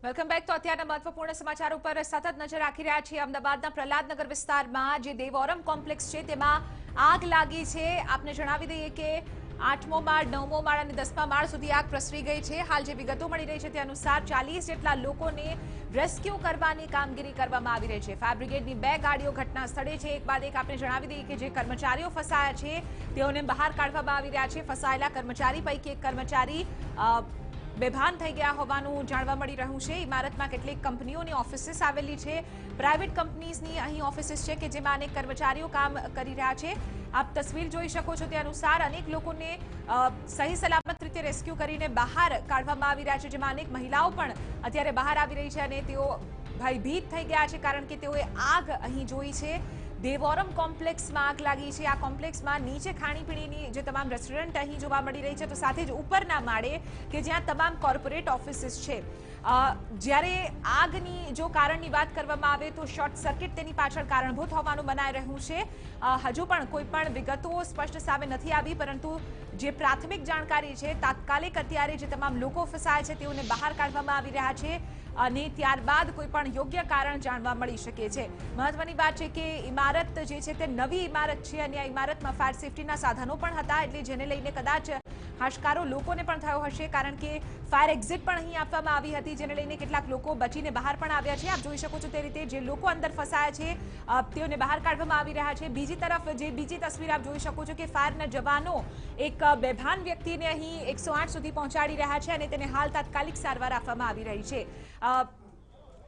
Welcome back. તો અત્યારના મહત્વપૂર્ણ સમાચારો પર સતત નજર રાખી રહ્યા છીએ. અમદાવાદના પ્રહલાદનગર વિસ્તારમાં જે દેવોરમ કોમ્પ્લેક્સ છે તેમાં આગ લાગી છે. આપને જણાવી દઈએ કે 8મો માળ, 9મો માળ અને 10મા માળ સુધી આગ પ્રસરી ગઈ છે. હાલ જે વિગતો મળી રહી છે તે અનુસાર 40 જેટલા લોકોને રેસ્ક્યુ કરવાની કામગીરી કરવામાં આવી રહી છે. ફાયર બ્રિગેડની 2 ગાડીઓ ઘટના સ્થળે છે. એક બાદ એક આપને જણાવી દઈએ કે જે કર્મચારીઓ ફસાયા છે તેઓને બહાર કાઢવામાં આવી રહ્યા છે. ફસાયેલા કર્મચારી પૈકી એક કર્મચારી બેભાન થઈ ગયા હોવાનું જાણવા મળી રહ્યું છે. ઇમારતમાં કેટલીક કંપનીઓની ઓફિસીસ આવેલી છે. પ્રાઇવેટ કંપનીઝની અહીં ઓફિસીસ છે કે જેમાં અનેક કર્મચારીઓ કામ કરી રહ્યા છે. આપ તસવીર જોઈ શકો છો તે અનુસાર અનેક લોકોને સહી સલામત રીતે રેસ્ક્યુ કરીને બહાર કાઢવામાં આવી રહ્યા છે, જેમાં અનેક મહિલાઓ પણ અત્યારે બહાર આવી રહી છે અને તેઓ ભયભીત થઈ ગયા છે કારણ કે તેઓએ આગ અહીં જોઈ છે. દેવોરમ કોમ્પ્લેક્સમાં આગ લાગી છે. આ કોમ્પ્લેક્સમાં નીચે ખાણીપીણીની જે તમામ રેસ્ટોરન્ટ અહીં જોવા મળી રહી છે, તો સાથે જ ઉપરના માળે કે જ્યાં તમામ કોર્પોરેટ ઓફિસીસ છે. જ્યારે આગની જો કારણની વાત કરવામાં આવે તો શોર્ટ સર્કિટ તેની પાછળ કારણભૂત હોવાનું મનાઈ રહ્યું છે. હજુ પણ કોઈ પણ વિગતો સ્પષ્ટ સામે નથી આવી, પરંતુ જે પ્રાથમિક જાણકારી છે તાત્કાલિક અત્યારે જે તમામ લોકો ફસાયા છે તેઓને બહાર કાઢવામાં આવી રહ્યા છે અને ત્યારબાદ કોઈ પણ યોગ્ય કારણ જાણવા મળી શકે છે. મહત્વની વાત છે કે ઇમારત જે છે તે નવી ઇમારત છે અને આ ઇમારતમાં ફાયર સેફટીના સાધનો પણ હતા, એટલે જેને લઈને કદાચ હાશકારો લોકોને પણ થયો હશે કારણ કે ફાયર એક્ઝિટ પણ અહીં આપવામાં આવી હતી, જેને લઈને કેટલાક લોકો બચીને બહાર પણ આવ્યા છે. આપ જોઈ શકો છો તે રીતે જે લોકો અંદર ફસાયા છે તેઓને બહાર કાઢવામાં આવી રહ્યા છે. બીજી તરફ જે બીજી તસવીર આપ જોઈ શકો છો કે ફાયરના જવાનો એક બેભાન વ્યક્તિને અહીં 108 સુધી પહોંચાડી રહ્યા છે અને તેને હાલ તાત્કાલિક સારવાર આપવામાં આવી રહી છે.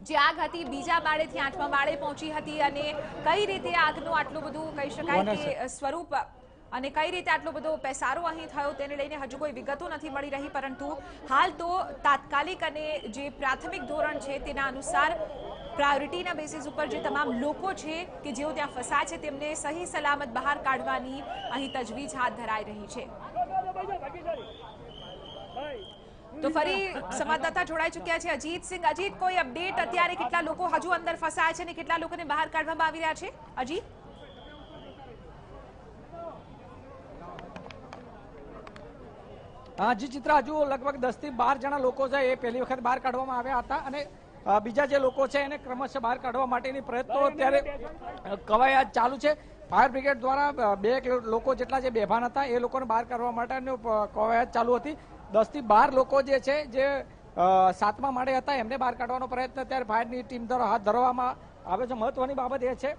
જે આગ હતી બીજા માળેથી 8મા માળે પહોંચી હતી અને કઈ રીતે આગનું આટલું બધું કહી શકાય કે સ્વરૂપ અને કઈ રીતે આટલો બધો પેસારો અહીં થયો તેને લઈને હજુ કોઈ વિગતો નથી મળી રહી, પરંતુ હાલ તો તાત્કાલિક અને જે પ્રાથમિક ધોરણ છે તેના અનુસાર પ્રાયોરિટીના બેસિસ ઉપર જે તમામ લોકો છે કે જેઓ ત્યાં ફસાય છે તેમને સહી સલામત બહાર કાઢવાની અહીં તજવીજ હાથ ધરાઈ રહી છે. તો ફરી સંવાદદાતા જોડાઈ ચુક્યા છે અજીતસિંહ. અજીત, કોઈ અપડેટ અત્યારે કેટલા લોકો હજુ અંદર ફસાયા છે અને કેટલા લોકોને બહાર કાઢવામાં આવી રહ્યા છે? અજીત, જી ચિત્રા, હજુ લગભગ 10 થી 12 જણા લોકો છે એ પહેલી વખત બહાર કાઢવામાં આવ્યા હતા અને બીજા જે લોકો છે એને ક્રમશઃ બહાર કાઢવા માટેની પ્રયત્નો અત્યારે કવાયત ચાલુ છે. ફાયર બ્રિગેડ દ્વારા 2 લોકો જેટલા જે બેભાન હતા એ લોકોને બહાર કાઢવા માટેની કવાયત ચાલુ હતી. 10 થી 12 લોકો જે છે જે 7મા માળે હતા એમને બહાર કાઢવાનો પ્રયત્ન અત્યારે ફાયરની ટીમ દ્વારા હાથ ધરવામાં આવે છે. મહત્વની બાબત એ છે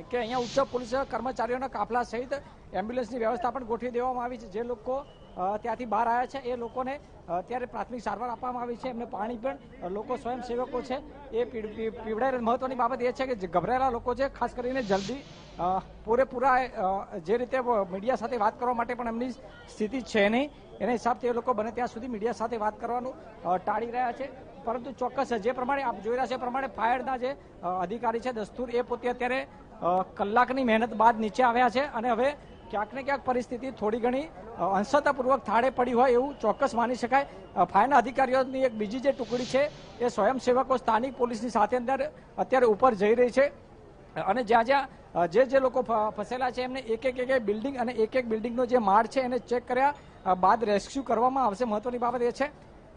કે અહીંયા ઉચ્ચ પોલીસ કર્મચારીઓના કાફલા સહિત એમ્બ્યુલન્સની વ્યવસ્થા પણ ગોઠવી દેવામાં આવી છે. જે લોકો ત્યાંથી બહાર આવ્યા છે એ લોકોને અત્યારે પ્રાથમિક સારવાર આપવામાં આવી છે. એમને પાણી પણ લોકો સ્વયંસેવકો છે એ પીવડાય. મહત્વની બાબત એ છે કે જે ગભરાયેલા લોકો છે ખાસ કરીને જલ્દી પૂરેપૂરા જે રીતે મીડિયા સાથે વાત કરવા માટે પણ એમની સ્થિતિ છે નહીં, એના હિસાબથી એ લોકો બને ત્યાં સુધી મીડિયા સાથે વાત કરવાનું ટાળી રહ્યા છે. પરંતુ ચોક્કસ જે પ્રમાણે આપ જોઈ રહ્યા છે એ પ્રમાણે ફાયરના જે અધિકારી છે દસ્તુર, એ પોતે અત્યારે કલાકની મહેનત બાદ નીચે આવ્યા છે અને હવે ક્યાંક ને ક્યાંક પરિસ્થિતિ થોડી ઘણી અંશતાપૂર્વક થાળે પડી હોય એવું ચોક્કસ માની શકાય. ફાયરના અધિકારીઓની એક બીજી જે ટુકડી છે એ સ્વયંસેવકો સ્થાનિક પોલીસની સાથે અંદર અત્યારે ઉપર જઈ રહી છે અને જ્યાં જ્યાં જે લોકો ફસેલા છે એમને એક બિલ્ડિંગ અને એક બિલ્ડિંગનો જે માળ છે એને ચેક કર્યા બાદ રેસ્ક્યુ કરવામાં આવશે. મહત્વની બાબત એ છે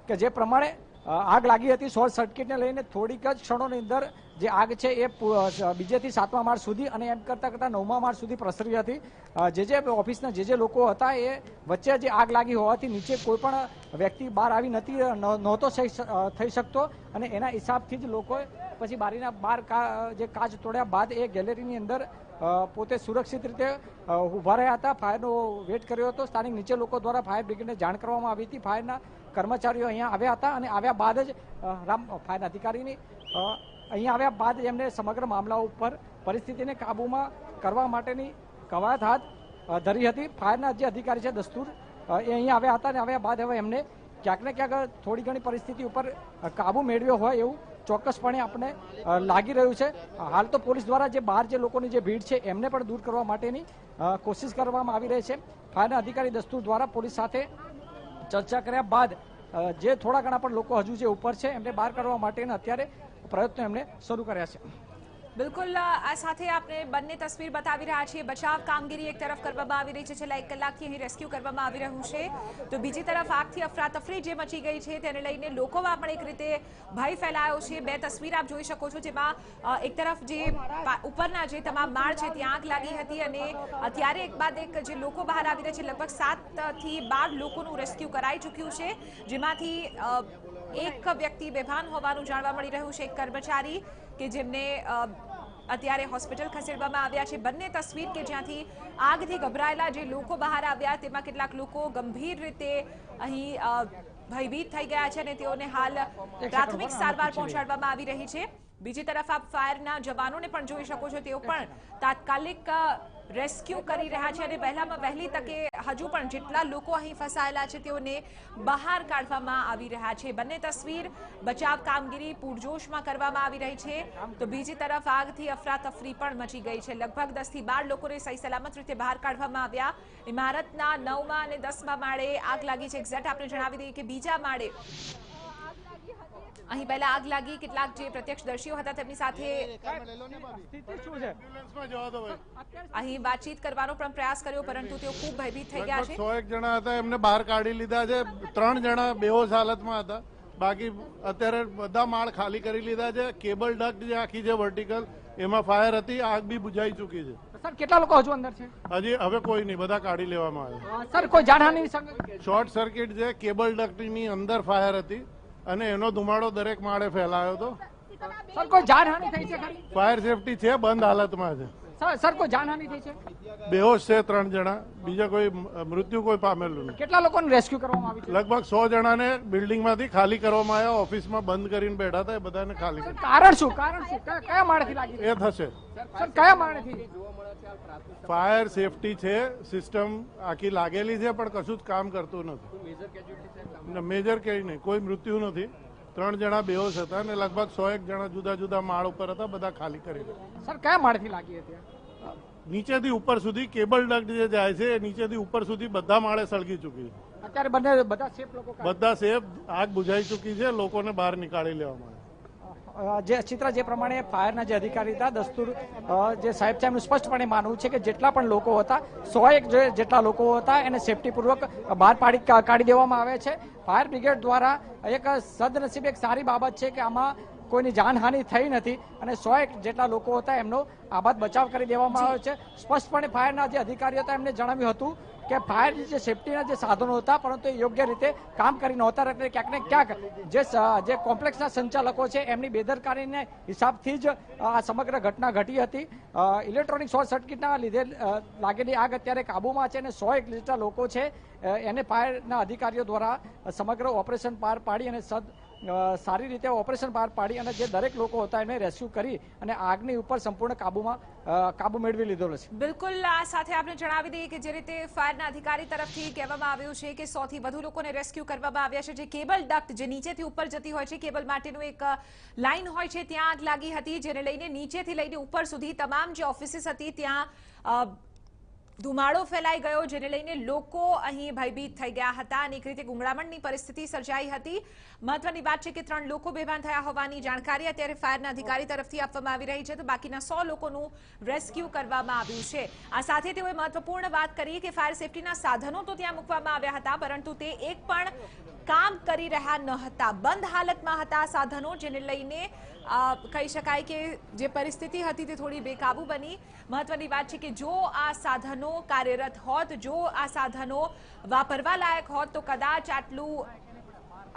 કે જે પ્રમાણે આગ લાગી હતી શોર્ટ સર્કિટને લઈને થોડીક જ ક્ષણોની અંદર જે આગ છે એ બીજેથી 7મા માળ સુધી અને એમ કરતાં 9મા માળ સુધી પ્રસરી હતી. જે ઓફિસના જે લોકો હતા એ વચ્ચે જે આગ લાગી હોવાથી નીચે કોઈ પણ વ્યક્તિ બહાર આવી નહોતો થઈ શકતો અને એના હિસાબથી જ લોકોએ પછી બારીના બહાર જે કાચ તોડ્યા બાદ એ ગેલેરીની અંદર પોતે સુરક્ષિત રીતે ઊભા રહ્યા હતા. ફાયરનો વેટ કર્યો હતો. સ્થાનિક નીચે લોકો દ્વારા ફાયર બ્રિગેડને જાણ કરવામાં આવી હતી. ફાયરના કર્મચારીઓ અહીંયા આવ્યા હતા અને આવ્યા બાદ જ ફાયરના અધિકારીની અહીંયા આવ્યા બાદ એમને સમગ્ર મામલા ઉપર પરિસ્થિતિને કાબૂમાં કરવા માટેની કવાયત હાથ ધરી હતી. ફાયરના જે અધિકારી છે દસ્તુર, એ અહીંયા આવ્યા હતા અને આવ્યા બાદ હવે એમને ક્યાંક ને ક્યાંક થોડી ઘણી પરિસ્થિતિ ઉપર કાબુ મેળવ્યો હોય એવું ચોક્કસપણે આપણે લાગી રહ્યું છે. હાલ તો પોલીસ દ્વારા જે બહાર જે લોકોની જે ભીડ છે એમને પણ દૂર કરવા માટેની કોશિશ કરવામાં આવી રહી છે. ફાયરના અધિકારી દસ્તુર દ્વારા પોલીસ સાથે ચર્ચા કર્યા બાદ જે થોડા ઘણા પણ લોકો હજુ જે ઉપર છે એમને બહાર કાઢવા માટેના અત્યારે પ્રયત્નો એમણે શરૂ કર્યા છે. બિલકુલ આ સાથે આપણે બંને તસવીર બતાવી રહ્યા છીએ। બચાવ કામગીરી એક તરફ કરવામાં આવી રહી છે, છેલ્લા 1 કલાકથી અહીં રેસ્ક્યુ કરવામાં આવી રહ્યું છે, તો બીજી તરફ આગથી અફરાતફરી જે મચી ગઈ છે તેને લઈને લોકોમાં પણ એક રીતે ભય ફેલાયો છે। બે તસવીર આપ જોઈ શકો છો, જેમાં એક તરફ જે ઉપરના જે તમામ માળ છે ત્યાં આગ લાગી હતી અને અત્યારે એક બાદ એક જે લોકો બહાર આવી રહ્યા છે, લગભગ 7 થી 12 લોકોનું રેસ્ક્યુ કરાઈ ચૂક્યું છે, જેમાંથી એક વ્યક્તિ બેભાન હોવાનું જાણવા મળી રહ્યું છે, એક કર્મચારી કે જેમને અત્યારે હોસ્પિટલ ખસેડવામાં આવ્યા છે। બંને તસવીર કે જ્યાંથી આગથી ગભરાયેલા જે લોકો બહાર આવ્યા તેમાં કેટલાક લોકો ગંભીર રીતે અહીં ભયભીત થઈ ગયા છે અને તેઓને હાલ પ્રાથમિક સારવાર પહોંચાડવામાં આવી રહી છે। બીજી તરફ આપ ફાયરના જવાનોને પણ જોઈ શકો છો, તેઓ પણ તાત્કાલિક રેસ્ક્યુ કરી રહ્યા છે અને વહેલામાં વહેલી તકે હજુ પણ જેટલા લોકો અહીં ફસાયેલા છે તેઓને બહાર કાઢવામાં આવી રહ્યા છે। બંને તસવીર બચાવ કામગીરી પૂરજોશમાં કરવામાં આવી રહી છે, તો બીજી તરફ આગથી અફરાતફરી પણ મચી ગઈ છે। લગભગ 10 થી 12 લોકોને સહી સલામત રીતે બહાર કાઢવામાં આવ્યા। ઇમારતના 9મા અને 10મા માળે આગ લાગી છે। એક્ઝેક્ટ આપણે જણાવી દઈએ કે બીજા માળે અહીં પહેલા આગ લાગી। કેટલાક જે પ્રત્યક્ષદર્શીઓ હતા તેમની સાથે અહીં વાતચીત કરવાનો પણ પ્રયાસ કર્યો, પરંતુ તેઓ ખૂબ ભયભીત થઈ ગયા છે। 101 જણા હતા, એમને બહાર કાઢી લીધા છે। 3 જણા બેહોશ હાલતમાં હતા, બાકી અત્યારે બધા માળ ખાલી કરી લીધા છે। કેબલ ડક્ટ જે આખી છે વર્ટિકલ, એમાં ફાયર હતી, આગ બી બુઝાઈ ચૂકી છે। સર કેટલા લોકો હજુ અંદર છે? હજી હવે કોઈ નહીં, બધા કાઢી લેવામાં આવ્યા। સર કોઈ જાનહાની? શોર્ટ સર્કિટ છે, કેબલ ડક્ટની અંદર ફાયર હતી અને એનો ધુમાડો દરેક માળે ફેલાયો હતો। સર કોઈ જાનહાની થઈ છે ખરી? ફાયર સેફટી છે, બંધ હાલતમાં છે। સર કોઈ જાનહાની થઈ છે? બેહોશ છે 3 જણા, બીજા કોઈ મૃત્યુ કોઈ પામેલું નથી। કેટલા લોકોને રેસ્ક્યુ કરવામાં આવી છે? લગભગ 100 જણાને બિલ્ડિંગમાંથી ખાલી કરવામાં આવ્યા। ઓફિસમાં બંધ કરીને બેઠા હતા, એ બધાને ખાલી કરી। કારણ શું કયા માળેથી લાગી? એ થશે। સર કયા માળેથી? ફાયર સેફટી છે, સિસ્ટમ આખી લાગેલી છે, પણ કશું જ કામ કરતું નથી। મેજર કઈ નહીં, કોઈ મૃત્યુ નથી। 3 જણા બેહોશ હતા અને લગભગ 101 જણા જુદા જુદા માળ ઉપર હતા, બધા ખાલી કરી દીધા। સર કયા માળેથી લાગી હતી? નીચેથી ઉપર સુધી કેબલ ડક્ટ જે જાય છે, એ નીચેથી ઉપર સુધી બધા માળે સળગી ચૂકી છે। અત્યારે બધા સેફ લોકો? બધા સેફ, આગ બુઝાઈ ચૂકી છે, લોકોને બહાર નીકાળી લેવામાં આવે। જે ચિત્ર જે પ્રમાણે ફાયરના જે અધિકારી હતા દસ્તુર જે સાહેબ છે એમનું સ્પષ્ટપણે માનવું છે કે જેટલા પણ લોકો હતા 101 જેટલા લોકો હતા એને સેફટીપૂર્વક બહાર કાઢી દેવામાં આવે છે। ફાયર બ્રિગેડ દ્વારા એક સદનસીબ એક સારી બાબત છે કે આમાં કોઈની જાનહાનિ થઈ નથી અને 101 જેટલા લોકો હતા એમનો આબાદ બચાવ કરી દેવામાં આવ્યો છે। સ્પષ્ટપણે ફાયરના જે અધિકારીઓ હતા એમને જણાવ્યું હતું કે ફાયરની જે સેફટીના જે સાધનો હતા પરંતુ એ યોગ્ય રીતે કામ કરી નહોતા, એટલે ક્યાંક ને ક્યાંક જે કોમ્પ્લેક્સના સંચાલકો છે એમની બેદરકારીના હિસાબથી જ આ સમગ્ર ઘટના ઘટી હતી। ઇલેક્ટ્રોનિક શોર્ટ સર્કિટના લીધે લાગેલી આગ અત્યારે કાબુમાં છે અને 101 જેટલા લોકો છે એને ફાયરના અધિકારીઓ દ્વારા સમગ્ર ઓપરેશન પાર પાડી અને સારી રીતે ઓપરેશન પાર પાડી અને જે દરેક લોકો હતા એને રેસ્ક્યુ કરી અને આગની ઉપર સંપૂર્ણ કાબુ મેળવી લીધો છે। બિલકુલ આ સાથે આપણે જણાવી દઈએ કે જે રીતે ફાયરના અધિકારી તરફથી કહેવામાં આવ્યું છે કે 100 થી વધુ લોકોને રેસ્ક્યુ કરવામાં આવ્યા છે। જે કેબલ ડક્ટ જે નીચેથી ઉપર જતી હોય છે, કેબલ માટેનું એક લાઈન હોય છે, ત્યાં આગ લાગી હતી, જેને લઈને નીચેથી લઈને ઉપર સુધી તમામ જે ઓફિસીસ હતી ત્યાં ધુમાડો ફેલાઈ ગયો, જેને લઈને લોકો અહીં ભયભીત થઈ ગયા હતા અને એક રીતે ગુંગળામણની પરિસ્થિતિ સર્જાઈ હતી। મહત્વની વાત છે કે 3 લોકો બેભાન થયા હોવાની જાણકારી અત્યારે ફાયરના અધિકારી તરફથી આપવામાં આવી રહી છે, તો બાકીના 100 લોકોનું રેસ્ક્યુ કરવામાં આવ્યું છે। આ સાથે તેઓએ મહત્વપૂર્ણ વાત કરી કે ફાયર સેફટીના સાધનો તો ત્યાં મૂકવામાં આવ્યા હતા, પરંતુ તે એક પણ કામ કરી રહ્યા ન હતા, બંધ હાલતમાં હતા સાધનો, જેને લઈને કહી શકાય કે જે પરિસ્થિતિ હતી તે થોડી બેકાબુ બની। મહત્વની વાત છે કે જો આ સાધનો કાર્યરત હોત, જો આ સાધનો વાપરવા લાયક હોત તો કદાચ આટલું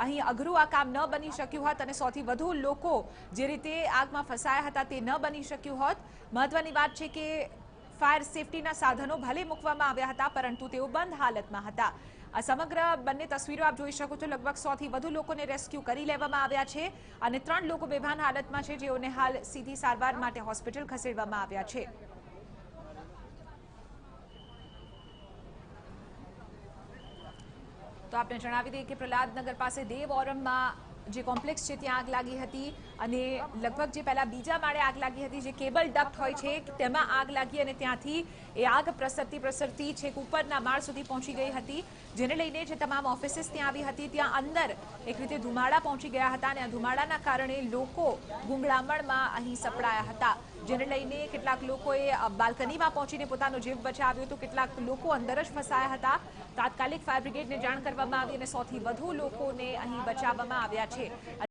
અહીં અઘરું આ કામ ન બની શક્યું હોત અને 100 થી વધુ લોકો જે રીતે આગમાં ફસાયા હતા તે ન બની શક્યું હોત। મહત્વની વાત છે કે ફાયર સેફટીના સાધનો ભલે મૂકવામાં આવ્યા હતા પરંતુ તેઓ બંધ હાલતમાં હતા। આ સમગ્ર બંને તસવીરો આપ જોઈ શકો છો, લગભગ 100 થી વધુ લોકોને રેસ્ક્યુ કરી લેવામાં આવ્યા છે અને 3 લોકો બેભાન હાલતમાં છે, જેઓને હાલ સીધી સારવાર માટે હોસ્પિટલ ખસેડવામાં આવ્યા છે। તો આપણે જણાવી દઈએ કે પ્રહલાદનગર પાસે દેવઓરમમાં જે કોમ્પ્લેક્સ છે ત્યાં આગ લાગી હતી અને લગભગ જે પહેલા બીજા માળે આગ લાગી હતી, જે કેબલ ડક્ટ હોય છે તેમાં આગ લાગી અને ત્યાંથી એ આગ પ્રસરતી છેક ઉપરના માળ સુધી પહોંચી ગઈ હતી, જેને લઈને જે તમામ ઓફિસીસ ત્યાં આવી હતી ત્યાં અંદર એક રીતે ધુમાડા પહોંચી ગયા હતા અને આ ધુમાડાના કારણે લોકો ગુંગળામણમાં અહીં સપડાયા હતા। જેને લઈને કેટલાક લોકોએ બાલ્કનીમાં પહોંચીને પોતાનો જીવ બચાવ્યો તો કેટલાક લોકો અંદર જ ફસાયા હતા. તાત્કાલિક ફાયર બ્રિગેડને જાણ કરવામાં આવી અને 100થી વધુ લોકોને અહીં બચાવવામાં આવ્યા છે.